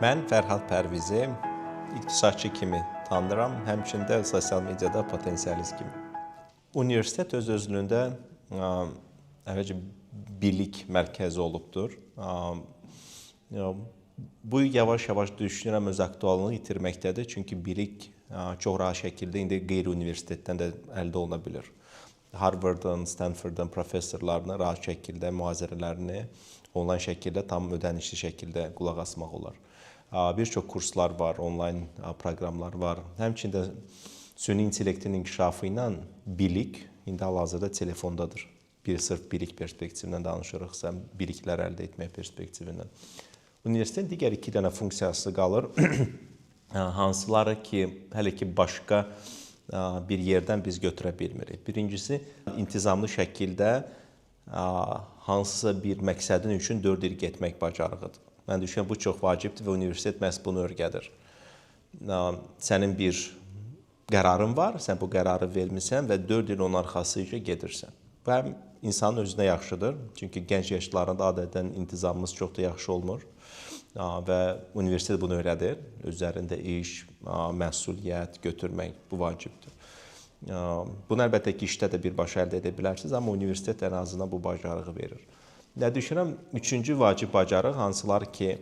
Mən Fərhad Pərvizi iqtisadçı kimi tanınıram, həmçində sosial mediada potensialist kimi. Universitet öz-özlüyündə əvvəlcə bilik mərkəzi olubdur. Bu yavaş-yavaş düşünürəm öz aktuallığını itirməkdədir, çünki bilik çox rahat şəkildə indi qeyri-universitetdən də əldə oluna bilir. Harvard'ın, Stanford'ın professorlarını rahat şəkildə mühazirələrini onlayn şəkildə tam ödənişli şəkildə qulaq asmaq olar. Bir çox kurslar var, onlayn proqramlar var. Həmçində süni intellektin inkişafı ilə bilik indi hal-hazırda telefondadır. Sırf bilik perspektivindən danışırıqsa, biliklər əldə etmək perspektivindən. Universitetin digər iki dənə funksiyası qalır. Hansıları ki, hələ ki başqa bir yerdən biz götürə bilmirik. Birincisi, intizamlı şəkildə hansısa bir məqsədin üçün 4 il getmək bacarığıdır. Mən düşünürəm, bu çox vacibdir və universitet məhz bunu öyrədir. Sənin bir qərarın var, sən bu qərarı vermirsən və 4 il onun arxasıca gedirsən. Bu həm insanın özünə yaxşıdır, çünki gənc yaşlarında adətən intizamımız çox da yaxşı olmur və universitet bunu öyrədir. Üzərində iş, məsuliyyət götürmək bu vacibdir. Bunu əlbəttə ki, işdə də birbaşa əldə edə bilərsiniz, amma universitet ən azından bu bacarığı verir. Nə düşünürəm, üçüncü vacib bacarıq hansılar ki,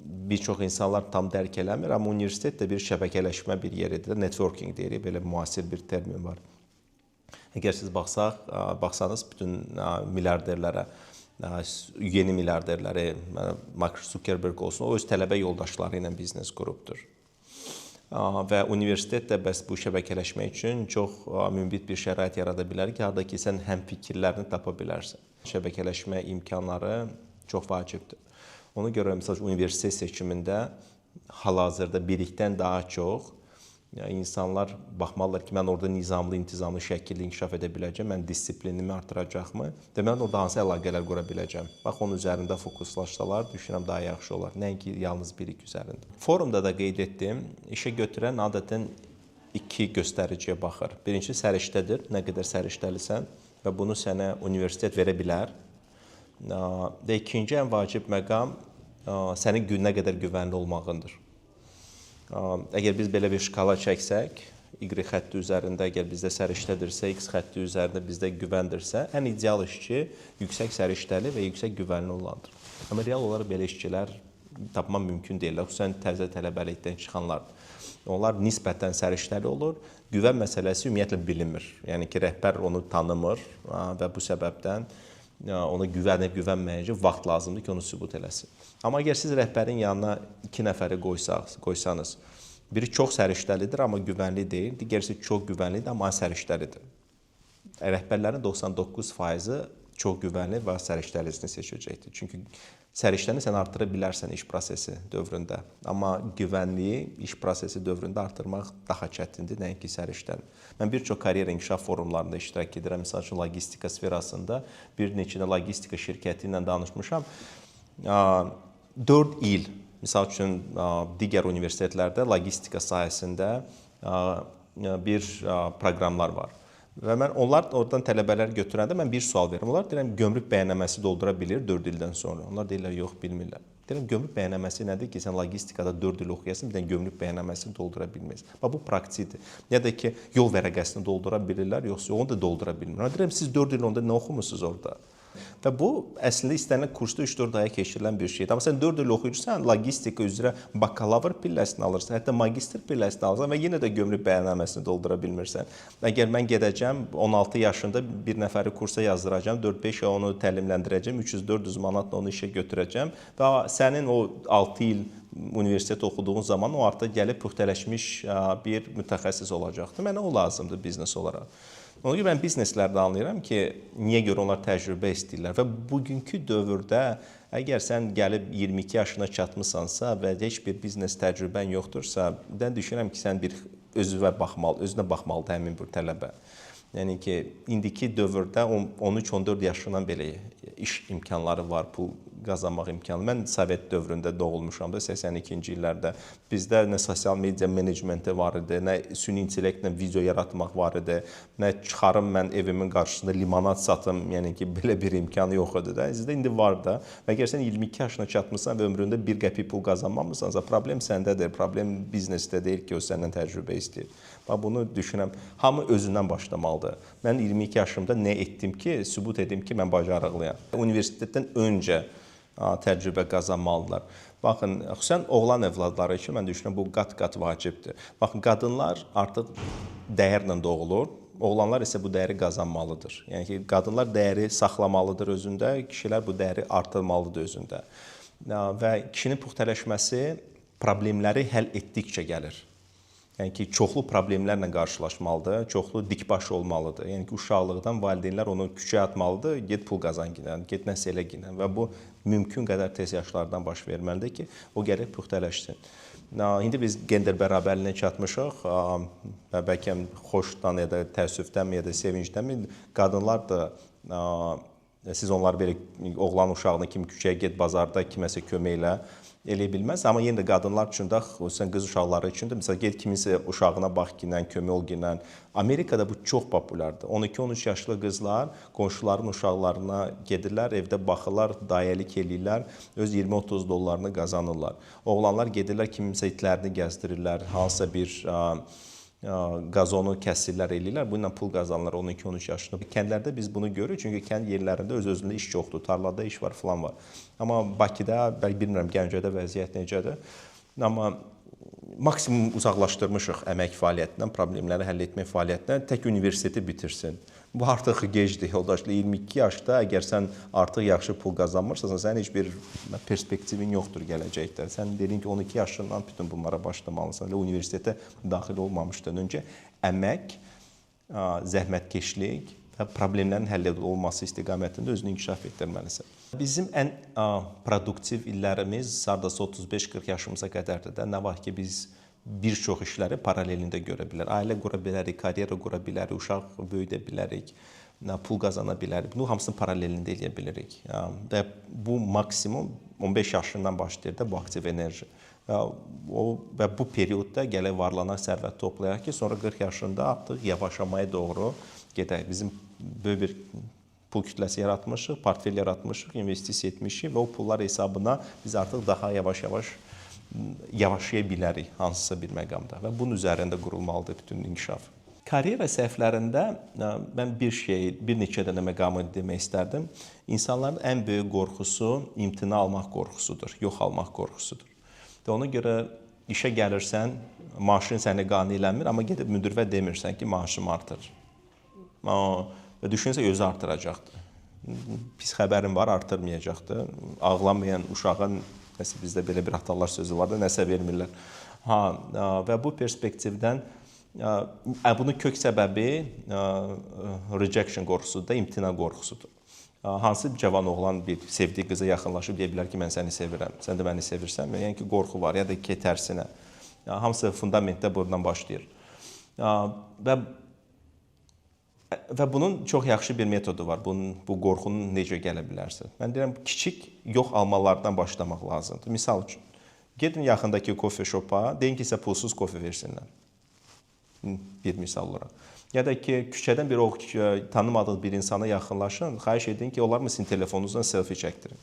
bir çox insanlar tam dərk eləmir, amma universitet də bir şəbəkələşmə bir yeridir, networking deyirik, belə müasir bir termin var. Əgər siz baxsanız bütün milyarderlərə, yeni milyarderləri, Mark Zuckerberg olsun, o öz tələbə yoldaşları ilə biznes qrupdur. Və universitet də bəs bu şəbəkələşmək üçün çox münbit bir şərait yarada bilər ki, harada ki, sən həm fikirlərini tapa bilərsən. Şəbəkələşmə imkanları çox vacibdir. Ona görə, məsələn, universitet seçimində hal-hazırda bilikdən daha çox insanlar baxmalılar ki, mən orada nizamlı, intizamlı şəkildə inkişaf edə biləcəm, mən disiplinimi artıracaqmı və mən orada hansı əlaqələr qura biləcəm. Bax, onun üzərində fokuslaşsalar, düşünürəm, daha yaxşı olar. Nəinki yalnız bilik üzərində. Forumda da qeyd etdim, işə götürən adətən iki göstəriciyə baxır. Birincisi səriştədir, nə qədər səriştəlisən və bunu sənə universitet verə bilər. Və ikinci ən vacib məqam sənin nə qədər güvənli olmağındır. Əgər biz belə bir şkala çəksək, Y xətti üzərində əgər bizdə səriştədirsə, X xətti üzərində bizdə güvəndirsə, ən ideal işçi yüksək səriştəli və yüksək güvənli olandır. Amma real olaraq belə işçilər tapmaq mümkün deyil, xüsusən təzə tələbəlikdən çıxanlardır. Onlar nisbətən səriştəli olur, güvən məsələsi ümumiyyətlə bilinmir. Yəni ki, rəhbər onu tanımır və bu səbəbdən ona güvənməyəcək vaxt lazımdır ki, onu sübut eləsin. Amma əgər siz rəhbərin yanına 2 nəfəri qoysanız, biri çox səriştəlidir, amma güvənli deyil, digərisi çox güvənlidir, amma səriştəlidir. Rəhbərlərin 99%-i çox güvənli və səriştəlisini seçəcəkdir. Çünki səriştəni sən artıra bilərsən iş prosesi dövründə, amma güvənliyi iş prosesi dövründə artırmaq daha çətindir, nəinki səriştəni. Mən bir çox karyera inkişaf forumlarında iştirak edirəm. Məsəl üçün, logistika sferasında bir neçə şirkəti şirkəti ilə danışmışam. 4 il, misal üçün, digər universitetlərdə logistika sahəsində bir proqramlar var. Və mən oradan tələbələr götürəndə mən bir sual verirəm. Onlar deyirəm, gömrük bəyannaməsi doldura bilir 4 ildən sonra. Onlar deyirlər, yox, bilmirlər. Deyirəm, gömrük bəyannaməsi nədir ki, sən logistikada 4 il oxuyasın, bir dənə gömrük bəyannaməsi doldura bilməyəsən. Bu praktikdir. Ya da ki, yol vərəqəsini doldura bilirlər, yoxsa onu da doldura bilmirlər. Deyirəm, siz 4 il onda nə oxumusunuz orada? Və bu, əslində istənilən kursda 3-4 aya keçirilən bir şeydir. Amma sən 4 il oxuyursan, logistika üzrə bakalavr pilləsini alırsan, hətta magistr pilləsini alırsan və yenə də gömrük bəyannaməsini doldura bilmirsən. Əgər mən gedəcəm, 16 yaşında bir nəfəri kursa yazdıracam, 4-5 ay onu təlimləndirəcəm, 300-400 manatla onu işə götürəcəm və sənin o 6 il universitet oxuduğun zaman o artıq gəlib puxtələşmiş bir mütəxəssis olacaqdır. Mənə o lazımdır biznes olaraq. Ona görə mən bizneslərdə anlayıram ki, niyə görə onlar təcrübə istəyirlər və bugünkü dövrdə əgər sən gəlib 22 yaşına çatmısansa və heç bir biznes təcrübən yoxdursa, mən düşünürəm ki, sən bir özünə baxmalıdır həmin bir tələbə. Yəni ki, indiki dövrdə 13-14 yaşından belə iş imkanları var, qazanmaq imkanı. Mən Sovet dövründə doğulmuşam da 82-ci illərdə. Bizdə nə sosial media menecmenti var idi, nə süni intellektlə video yaratmaq var idi, nə çıxarım mən evimin qarşısında limonad satım, yəni ki, belə bir imkanı yox idi da. Sizdə indi var da. Və əgər sən 22 yaşına çatmısan və ömründə 1 qəpik pul qazanmamısansa, problem səndədir. Problem biznesdə deyil ki, o səndən təcrübə istəyir. Bax, bunu düşünürəm. Hamı özündən başlamalıdır. Mən 22 yaşımda nə etdim ki, sübut edim ki, mən bacarıqlıyam. Universitetdən öncə təcrübə qazanmalıdırlar. Baxın, xüsusən oğlan övladları üçün mən düşünürəm bu qat-qat vacibdir. Baxın, qadınlar artıq dəyərlə doğulur, oğlanlar isə bu dəyəri qazanmalıdır. Yəni ki, qadınlar dəyəri saxlamalıdır özündə, kişilər bu dəyəri artırmalıdır özündə. Və kişinin puxtələşməsi problemləri həll etdikcə gəlir. Yəni ki, çoxlu problemlərlə qarşılaşmalıdır, çoxlu dikbaş olmalıdır. Yəni ki, uşaqlıqdan valideynlər onu küçəyə atmalıdır, get pul qazan ginən, get nəsə elə ginən və bu mümkün qədər tez yaşlardan baş verməlidir ki, o gəlib puxtələşsin. İndi biz gender bərabərliyinə çatmışıq və bəlkə xoşdan ya da təəssüfdən ya da sevincdən qadınlar da siz onları belə oğlan uşağını kimi küçəyə get bazarda kiməsə kömək eləyə bilməz. Amma yenə də qadınlar üçün də, xüsusən qız uşaqları üçün də, məsələn, get kiminsə uşağına bax ginən, kömək ol ginən. Amerikada bu çox populyardır. 12-13 yaşlı qızlar qonşuların uşaqlarına gedirlər, evdə baxırlar, dayəlik eləyirlər, öz 20-30 dollarını qazanırlar. Oğlanlar gedirlər, kiminsə itlərini gəzdirirlər, hansısa bir qazonu kəsirlər, eləyirlər. Bununla pul qazanırlar 12-13 yaşında. Kəndlərdə biz bunu görürük, çünki kənd yerlərində öz-özündə iş çoxdur, tarlada iş var, falan var. Amma Bakıda, bilmirəm, Gəncədə vəziyyət necədir. Amma maksimum uzaqlaşdırmışıq əmək fəaliyyətindən, problemləri həll etmək fəaliyyətindən, tək universiteti bitirsin. Bu artıq gecdir, yoldaşlar. 22 yaşda əgər sən artıq yaxşı pul qazanmırsan, sənin heç bir perspektivin yoxdur gələcəkdə. Sən dedin ki, 12 yaşından bütün bunlara başlamalısan. Universitetə daxil olmamışdan öncə əmək, zəhmətkeşlik və problemlərin həll olması istiqamətində özünü inkişaf etdirməlisən. Bizim ən produktiv illərimiz hardasa 35-40 yaşımıza qədərdir də. Nə var ki, biz bir çox işləri paralelində görə bilər. Ailə qura bilərik, karyera qura bilərik, uşaq böyüdə bilərik, pul qazana bilərik. Bunu hamısını paralelində eləyə bilirik. Və bu maksimum 15 yaşından başlayır da bu aktiv enerji. Və bu periodda gələk varlanan sərvət toplayaq ki, sonra 40 yaşında artıq yavaşamaya doğru gedək. Bizim böyük bir pul kütləsi yaratmışıq, portfel yaratmışıq, investisiya etmişik və o pullar hesabına biz artıq daha yavaş-yavaş yavaşlaya bilərik hansısa bir məqamda və bunun üzərində qurulmalıdır bütün inkişaf. Karyera səhvlərində mən bir neçə dənə məqamı demək istərdim. İnsanların ən böyük qorxusu imtina almaq qorxusudur, yox almaq qorxusudur. Və ona görə işə gəlirsən, maaşın səni qane eləmir, amma gedib müdirə demirsən ki, maaşım artır. Və düşünsə özü artıracaqdır. Pis xəbərim var, artırmayacaqdır. Ağlamayan uşağa nəsə bizdə belə bir atalar sözü var da, nəsə vermirlər. Və bu perspektivdən bunun kök səbəbi rejection qorxusudur da, imtina qorxusudur. Hansı cavan oğlan bir sevdiyi qıza yaxınlaşıb deyə bilər ki, mən səni sevirəm, sən də məni sevirsən, yəni ki, qorxu var, ya da ki, tərsinə. Hamısı fundamentdə buradan başlayır. Və bunun çox yaxşı bir metodu var, bu qorxunun necə gələ bilərsə. Mən deyirəm, kiçik yox almalardan başlamaq lazımdır. Misal üçün, gedin yaxındakı kofe şopa, deyin ki, sizə pulsuz kofe versinlər. Bir misal olaraq. Ya da ki, küçədən bir tanımadığı bir insana yaxınlaşın, xahiş edin ki, onlar mı sizin telefonunuzdan selfie çəkdirin.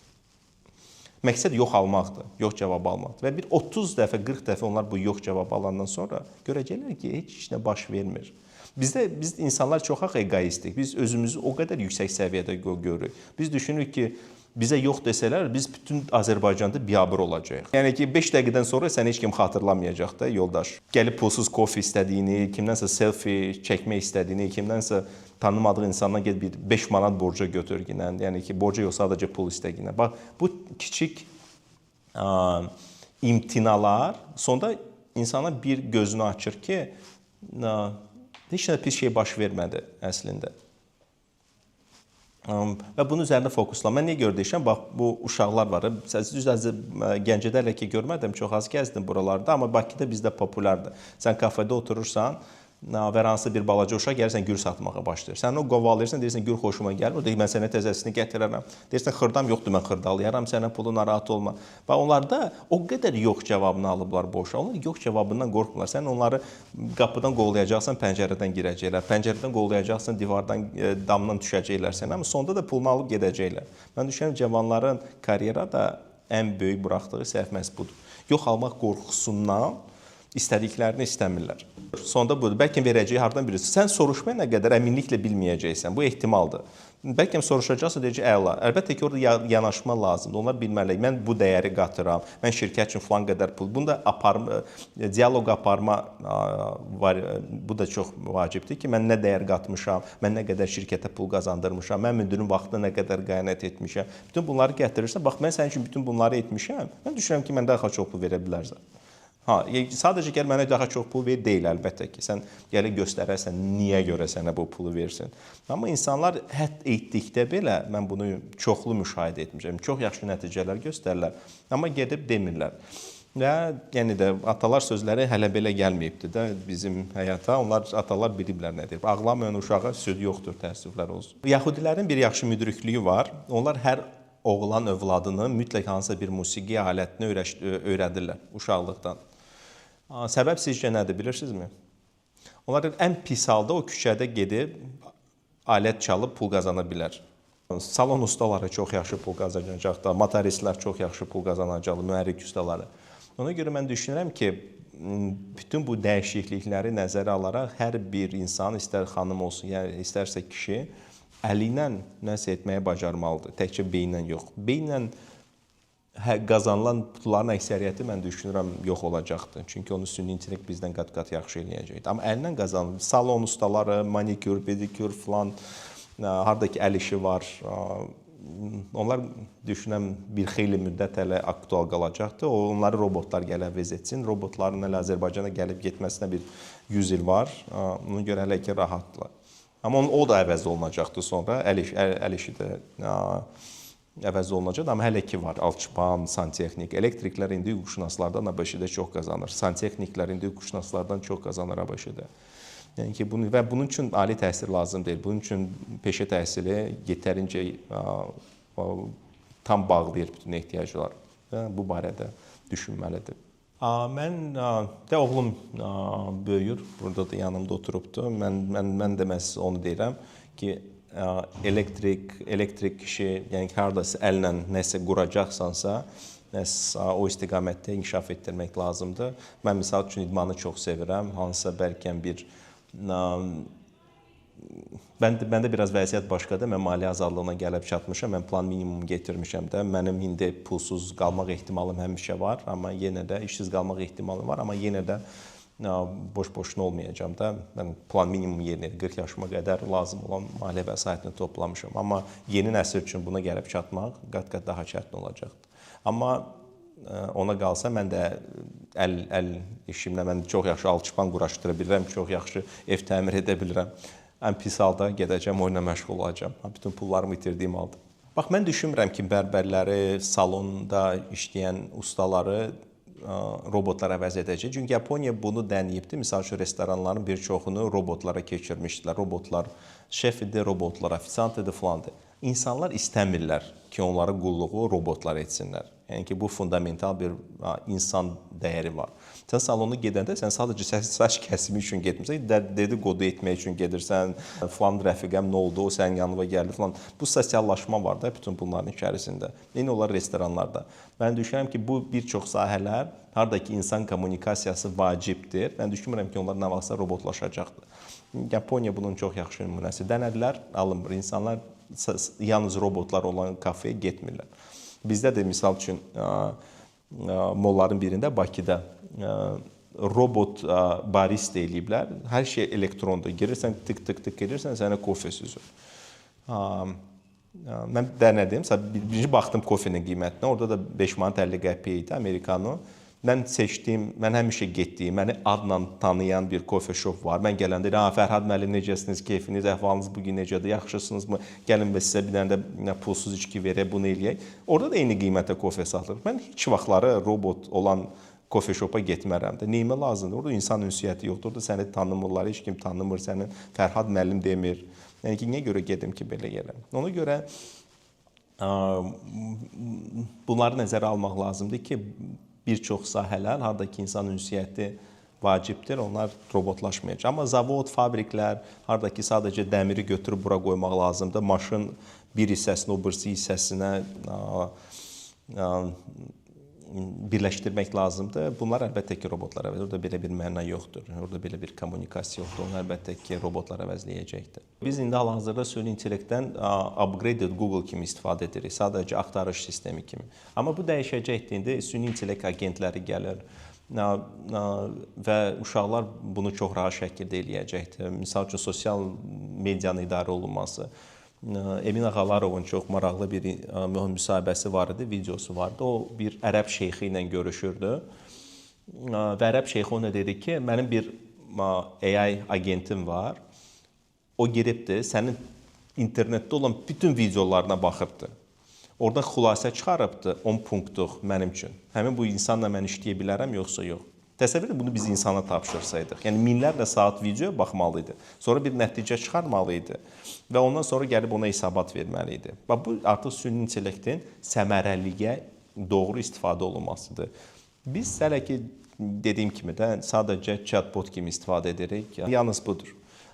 Məqsəd yox almaqdır, yox cavab almaqdır. Və bir 30 dəfə, 40 dəfə onlar bu yox cavab alandan sonra görəcəklər ki, heç nə baş vermir. Biz insanlar çox egoistik. Biz özümüzü o qədər yüksək səviyyədə görürük. Biz düşünürük ki, bizə yox desələr, biz bütün Azərbaycanda biabır olacağıq. Yəni ki, 5 dəqiqədən sonra səni heç kim xatırlamayacaq da, yoldaş. Gəlib pulsuz kofe istədiyini, kimdənsə selfie çəkmək istədiyini, kimdənsə tanımadığı insandan gedib bir 5 manat borca götür ginən. Yəni ki, borca yox, sadəcə pul istə ginən. Bax, bu kiçik imtinalar sonda insana bir gözünü açır ki, heç nə pis şey baş vermədi əslində. Və bunun üzərində fokuslan. Mən niyə gördüyəm? Bax, bu uşaqlar var. Gəncədə hələ ki görmədim, çox az gəzdim buralarda, amma Bakıda bizdə populyardır. Sən kafedə oturursan, və hansı bir balaca uşaq gəlirsən gül satmağa başlayır. Sən o qovalayırsan, deyirsən gül xoşuma gəlir, o deyir mən sənə təzəsini gətirərəm. Deyirsən xırdam yoxdur, mən xırdalayaram sənə pulu, narahat olma. Və onlarda o qədər yox cavabını alıblar bu uşaq. Onlar yox cavabından qorxmurlar. Sən onları qapıdan qovlayacaqsan, pəncərədən girəcəklər. Pəncərədən qovlayacaqsan, divardan, damdan düşəcəklər sənə. Amma sonda da pulunu alıb gedəcəklər. Mən düşünürəm cavanların karyerada ən böyük buraxdığı səhv məhz budur. Yox almaq qorxusundan istədiklərini istəmirlər. Sonda budur. Bəlkə verəcəyi hardan bilirsən. Sən soruşmaya nə qədər əminliklə bilməyəcəksən. Bu ehtimaldır. Bəlkə soruşacaqsa deyəcək, əla. Əlbəttə ki, orada yanaşma lazımdır. Onlar bilməliyik. Mən bu dəyəri qatıram. Mən şirkət üçün falan qədər pul. Bunda dialoq aparma var. Bu da çox vacibdir ki, mən nə dəyər qatmışam, mən nə qədər şirkətə pul qazandırmışam, mən müdirin vaxtında nə qədər qəyanət etmişəm. Bütün bunları gətirirsən. Bax, mən sənin üçün bütün bunları etmişəm. Mən düşünürəm ki, mən daha çox pul verə bilərsən. Sadəcə gəl mənə daha çox pul ver deyil əlbəttə ki. Sən gəlib göstərərsən, niyə görə sənə bu pulu versin. Amma insanlar hətt etdikdə belə, mən bunu çoxlu müşahidə etmişəm. Çox yaxşı nəticələr göstərirlər, amma gedib demirlər. Və yəni də atalar sözləri hələ belə gəlməyibdir də bizim həyata. Onlar atalar biliblər nədir. Ağlamayan uşağa süd yoxdur, təəssüflər olsun. Yahudilərin bir yaxşı müdriklüyü var. Onlar hər oğlan övladını mütləq hansısa bir musiqi alətini öyrədirlər uşaqlıqdan. Səbəb sizcə nədir, bilirsinizmi? Onlar ən pis halda o küçədə gedib alət çalıb pul qazana bilər. Salon ustaları çox yaxşı pul qazanacaqlar, motoristlər çox yaxşı pul qazanacaqlar, mühərrik ustaları. Ona görə mən düşünürəm ki, bütün bu dəyişiklikləri nəzərə alaraq hər bir insan, istər xanım olsun, yəni istərsə kişi, əli ilə nəsə etməyə bacarmalıdır, təkcə beyinlə yox. Beyinlə qazanılan pulların əksəriyyəti mən düşünürəm yox olacaqdır. Çünki onu süni intellekt bizdən qat-qat yaxşı eləyəcəkdir. Amma əllə qazanılır. Salon ustaları, manikür, pedikür falan, haradakı əl işi var. Onlar düşünürəm bir xeyli müddət hələ aktual qalacaqdır. Onları robotlar gələ əvəz etsin. Robotların hələ Azərbaycana gəlib getməsinə bir 100 il var. Ona görə hələ ki rahatdırlar. Amma o da əvəz olunacaqdır sonra. Əl işi də əvəz olunacaq, amma hələ ki var. Alçıpan, santexnik, elektriklər indi hüquqşünaslardan ABŞ-də çox qazanır. Santexniklər indi hüquqşünaslardan çox qazanır ABC-də. Yəni ki, bunun üçün ali təhsil lazım deyil. Bunun üçün peşə təhsili yetərincə tam bağlayır bütün ehtiyaclar. Bu barədə düşünməlidir. Oğlum böyüyür, burada da yanımda oturubdur. Mən də məhz onu deyirəm ki, elektrik işi, yəni haradasa əllə nəsə quracaqsansa, o istiqamətdə inkişaf etdirmək lazımdır. Mən misal üçün idmanı çox sevirəm. Hansısa bəlkə bir məndə biraz vəziyyət başqadır. Mən maliyyə azadlığına gəlib çatmışam. Mən plan minimum getirmişəm də. Mənim indi pulsuz qalmaq ehtimalım həmişə var, amma yenə də işsiz qalmaq ehtimalım var, amma yenə də boş-boşuna olmayacam da. Mən plan minimum yerinə 40 yaşıma qədər lazım olan maliyyə vəsaitini toplamışam. Amma yeni nəsil üçün buna gəlib çatmaq qat-qat daha çətin olacaqdır. Amma ona qalsa mən də əl işimlə mən çox yaxşı alçıpan quraşdıra bilirəm, çox yaxşı ev təmir edə bilirəm. Ən pis halda gedəcəm, oyuna məşğul olacam. Bütün pullarımı itirdiyim halda. Bax, mən düşünmürəm ki, bərbərləri, salonda işləyən ustaları robotlar əvəz edəcək. Çünki Yaponiya bunu dəniyibdir. Misal üçün, restoranların bir çoxunu robotlara keçirmişdilər. Robotlar şef idi, robotlar ofisiant idi, filandır. İnsanlar istəmirlər ki, onları qulluğu robotlar etsinlər. Yəni ki, bu fundamental bir insan dəyəri var. Sən salona gedəndə sən sadəcə saç kəsimi üçün getmirsən, dedikodu etmək üçün gedirsən, filan rəfiqəm nə oldu, o sənin yanına gəldi filan. Bu sosiallaşma var da bütün bunların içərisində. Eyni olar restoranlarda. Mən düşünürəm ki, bu bir çox sahələr, haradakı insan kommunikasiyası vacibdir. Mən düşünmürəm ki, onlar nə vaxtsa robotlaşacaqdır. Yaponiya bunun çox yaxşı nümunəsi. Dənədilər, alınmır. İnsanlar yalnız robotlar olan kafeyə getmirlər. Bizdə də misal üçün molların birində Bakıda robot barista eləyiblər. Hər şey elektronda. Girirsən, tık edirsən, sənə kofe süzür. Mən dənədim. Birinci baxdım kofenin qiymətinə. Orada da 5 manat 50 qəpiyə idi, Amerikano. Mən seçdiyim, mən həmişə getdiyim, məni adla tanıyan bir kofe shop var. Mən gələndə, Fərhad müəllim, necəsiniz, keyfiniz, əhvalınız bugün necədir, yaxşısınızmı? Gəlin və sizə bir dənə də pulsuz içki verək, bunu eləyək. Orada da eyni qiymətə kofe satılır. Mən heç vaxtları robot olan kofe şopa getmərəm də. Neyimə lazımdır? Orada insan ünsiyyəti yoxdur. Orada səni tanımırlar, heç kim tanımır, sənin Fərhad müəllim demir. Yəni ki, niyə görə gedim ki, belə gələm? Ona görə bunları nəzərə almaq lazımdır ki, bir çox sahələr, haradakı insan ünsiyyəti vacibdir, onlar robotlaşmayacaq. Amma zavod, fabriklər, haradakı sadəcə dəmiri götürüb bura qoymaq lazımdır. Maşın bir hissəsini o birisi hissəsinə birləşdirmək lazımdır. Bunlar əlbəttə ki, robotlar əvəz. Orada belə bir məna yoxdur. Orada belə bir kommunikasiya yoxdur. Onlar əlbəttə ki, robotlar əvəzləyəcəkdir. Biz indi hal-hazırda süni intellektdən upgraded Google kimi istifadə edirik. Sadəcə axtarış sistemi kimi. Amma bu dəyişəcəkdir. İndi süni intellekt agentləri gəlir və uşaqlar bunu çox rahat şəkildə eləyəcəkdir. Misal üçün, sosial medianın idarə olunması. Emin Ağallarovun çox maraqlı bir müsahibəsi var idi, videosu vardı. O bir ərəb şeyxi ilə görüşürdü və ərəb şeyxi ona dedi ki, mənim bir AI agentim var. O giribdir, sənin internetdə olan bütün videolarına baxıbdır. Oradan xülasə çıxarıbdır 10 punktuq mənim üçün. Həmin bu insanla mən işləyə bilərəm, yoxsa yox. Təsəvvür edin, bunu biz insana tapşırsaydıq. Yəni, minlərlə saat videoya baxmalı idi. Sonra bir nəticə çıxarmalı idi və ondan sonra gəlib ona hesabat verməli idi. Bu, artıq süni intellektin səmərəliyə doğru istifadə olunmasıdır. Biz hələ ki, dediyim kimi də sadəcə chatbot kimi istifadə edirik. Yalnız budur.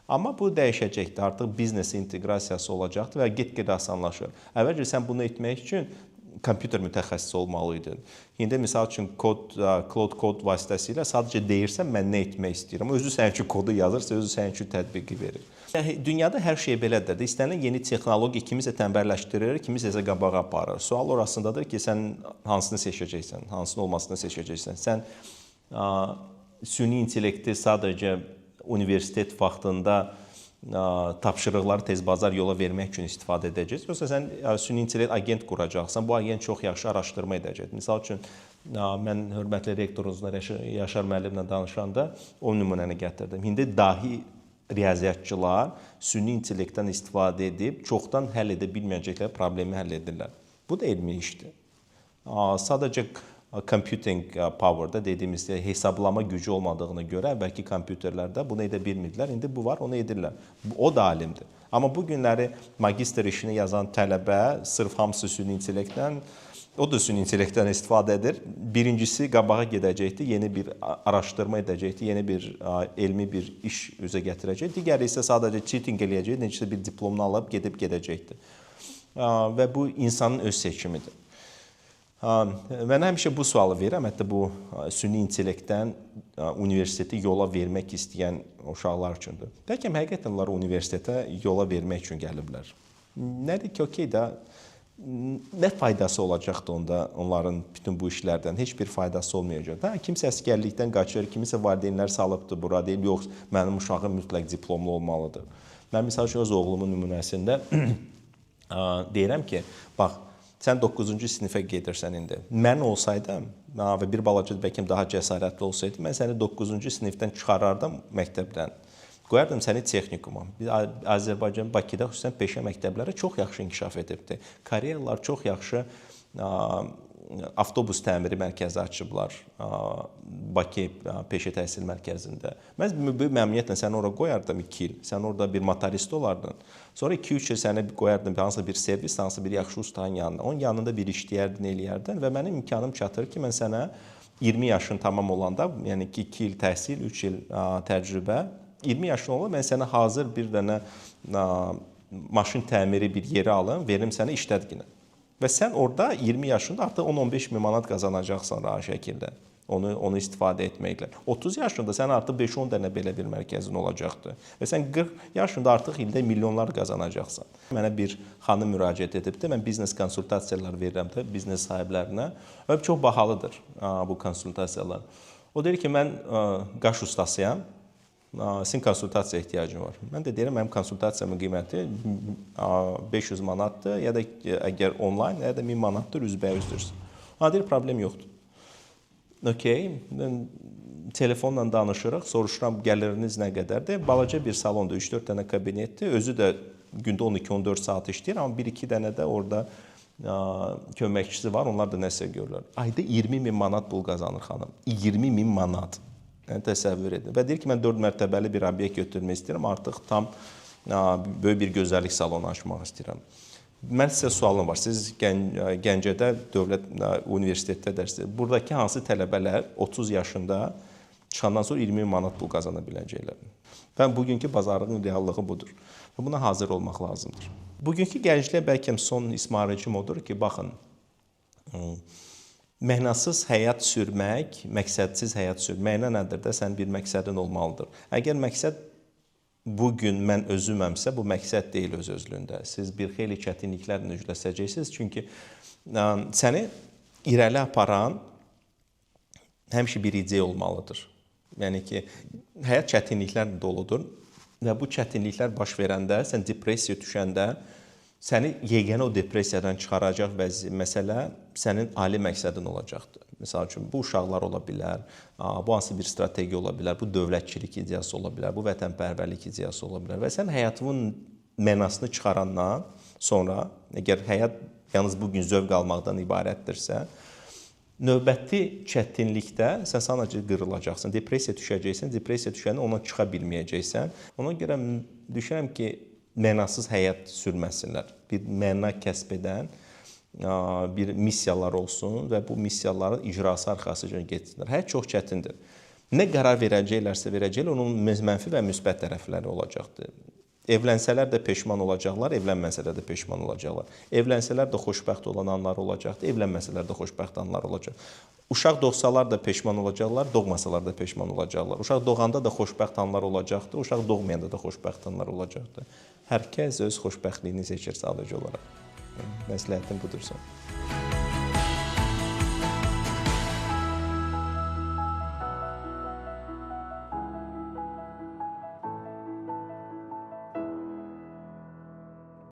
Amma bu dəyişəcəkdir. Artıq biznes inteqrasiyası olacaqdır və get-gedə asanlaşır. Əvvəlcə sən bunu etmək üçün kompüter mütəxəssisi olmalı idin. İndi misal üçün Cloud Code vasitəsilə sadəcə deyirsən mən nə etmək istəyirəm. Özü sənin üçün kodu yazırsa, özü sənin üçün tətbiqi verir. Dünyada hər şey belədir. İstənilən yeni texnologiya kimisə tənbəlləşdirir, kimisə isə qabağa aparır. Sual orasındadır ki, sən hansını seçəcəksən, hansının olmasını seçəcəksən. Sən süni intellekti sadəcə universitet vaxtında tapşırıqları tez bazar yola vermək üçün istifadə edəcəksən. Yoxsa sən süni intellekt agent quracaqsan, bu agent çox yaxşı araşdırma edəcək. Misal üçün, mən hörmətli rektorunuzla Yaşar müəllimlə danışanda o nümunəni gətirdim. İndi dahi riyaziyyatçılar süni intellektdən istifadə edib çoxdan həll edə bilməyəcəkləri problemi həll edirlər. Bu da elmi işdir. Sadəcə computing power'da dediyimiz hesablama gücü olmadığına görə bəlkə kompüterlərdə bunu edə bilmirdilər. İndi bu var, onu edirlər. O da alimdir. Amma bu günləri magistr işini yazan tələbə sırf hamısı süni intellektdən, o da süni intellektdən istifadə edir. Birincisi qabağa gedəcəkdir, yeni bir araşdırma edəcəkdir, yeni bir elmi bir iş üzə gətirəcək. Digəri isə sadəcə cheating eləyəcək, necəsə bir diplomunu alıb gedib gedəcəkdir. Və bu insanın öz seçimidir. Mən həmişə bu sualı verirəm, hətta bu süni intellektdən universiteti yola vermək istəyən uşaqlar üçündür. Bəlkə həqiqətən onlar universitetə yola vermək üçün gəliblər. Nədir ki, okey də, nə faydası olacaqdır onda onların bütün bu işlərdən? Heç bir faydası olmayacaq. Kimsə əsgərlikdən qaçır, kimisə valideynlər salıbdır bura, deyil, yox, mənim uşağım mütləq diplomlu olmalıdır. Mən misal üçün öz oğlumun nümunəsində deyirəm ki, bax, sən 9-cu sinifə gedirsən indi. Mən olsaydım və bir balaca bəlkə daha cəsarətli olsaydı, mən səni 9-cu sinifdən çıxarardım məktəbdən. Qoyardım səni texnikuma. Azərbaycan, Bakıda xüsusən peşə məktəbləri çox yaxşı inkişaf edibdir. Koreyalılar çox yaxşı avtobus təmiri mərkəzi açıblar Bakı peşə təhsil mərkəzində. Mən böyük məmnuniyyətlə səni ora qoyardım 2 il. Sən orada bir motorist olardın. Sonra 2-3 il səni qoyardım hansısa bir servis, hansısa bir yaxşı ustanın yanına. Onun yanında bir işləyərdin, eləyərdin və mənim imkanım çatır ki, mən sənə 20 yaşın tamam olanda, yəni ki 2 il təhsil, 3 il təcrübə, 20 yaşın olanda mən sənə hazır bir dənə maşın təmiri bir yeri alım, verim sənə işlətginə. Və sən orada 20 yaşında artıq 10-15 min manat qazanacaqsan rahat şəkildə. Onu istifadə etməklə. 30 yaşında sən artıq 5-10 dənə belə bir mərkəzin olacaqdır. Və sən 40 yaşında artıq ildə milyonlar qazanacaqsan. Mənə bir xanım müraciət edibdir. Mən biznes konsultasiyalar verirəm də biznes sahiblərinə. Və çox bahalıdır bu konsultasiyalar. O deyir ki, mən qaş ustasıyam. Sizin konsultasiyaya ehtiyacım var. Mən də deyirəm, mənim konsultasiyamın qiyməti 500 manatdır, ya da əgər onlayn, ya da 1000 manatdır, üzbəyüzdür. Deyir, problem yoxdur. Okey, telefonla danışırıq, soruşuram gəliriniz nə qədərdir. Balaca bir salonda 3-4 dənə kabinetdir, özü də gündə 12-14 saat işləyir, amma 1-2 dənə də orada köməkçisi var, onlar da nəsə görürlər. Ayda 20.000 manat pul qazanır xanım. 20.000 manat. Yəni təsəvvür edin. Və deyir ki, mən 4 mərtəbəli bir obyekt götürmək istəyirəm, artıq tam böyük bir gözəllik salonu açmaq istəyirəm. Mən sizə sualım var. Siz Gəncədə Dövlət Universitetdə dərs deyir. Buradakı hansı tələbələr 30 yaşında çıxandan sonra 20.000 manat pul qazana biləcəklər? Və bugünkü bazarlığın reallığı budur. Və buna hazır olmaq lazımdır. Bugünkü gəncliyə bəlkə son ismarıcım odur ki, baxın, mənasız həyat sürmək, məqsədsiz həyat sürmək nədir də sənin bir məqsədin olmalıdır. Əgər məqsəd bugün mən özüməmsə, bu məqsəd deyil öz-özlüyündə. Siz bir xeyli çətinliklərlə üzləşəcəksiniz. Çünki səni irəli aparan həmişə bir ideya olmalıdır. Yəni ki, həyat çətinliklərlə doludur və bu çətinliklər baş verəndə, sən depressiya düşəndə, səni yeganə o depressiyadan çıxaracaq məsələ sənin ali məqsədin olacaqdır. Məsəl üçün, bu uşaqlar ola bilər, bu hansı bir strategiya ola bilər, bu dövlətçilik ideyası ola bilər, bu vətənpərvərlik ideyası ola bilər və sən həyatının mənasını çıxarandan sonra, əgər həyat yalnız bugün zövq almaqdan ibarətdirsə, növbəti çətinlikdə sən sadəcə qırılacaqsan, depressiya düşəcəksən, depressiya düşəndə ondan çıxa bilməyəcəksən. Ona görə düşünürəm ki, mənasız həyat sürməsinlər. Bir məna kəsb edən bir missiyalar olsun və bu missiyaların icrası arxasınca getsinlər. Həyat çox çətindir. Nə qərar verəcəklərsə verəcəklər, onun mənfi və müsbət tərəfləri olacaqdır. Evlənsələr də peşman olacaqlar, evlənməsələr də peşman olacaqlar. Evlənsələr də xoşbəxt olan anlar olacaqdır, evlənməsələr də xoşbəxt anlar olacaq. Uşaq doğsalar da peşman olacaqlar, doğmasalar da peşman olacaqlar. Uşaq doğanda da xoşbəxt anlar olacaqdır, uşaq doğmayanda da xoşbəxt anlar olacaqdır. Hər kəs öz xoşbəxtliyini seçir sadəcə olaraq. Məsləhətim budur.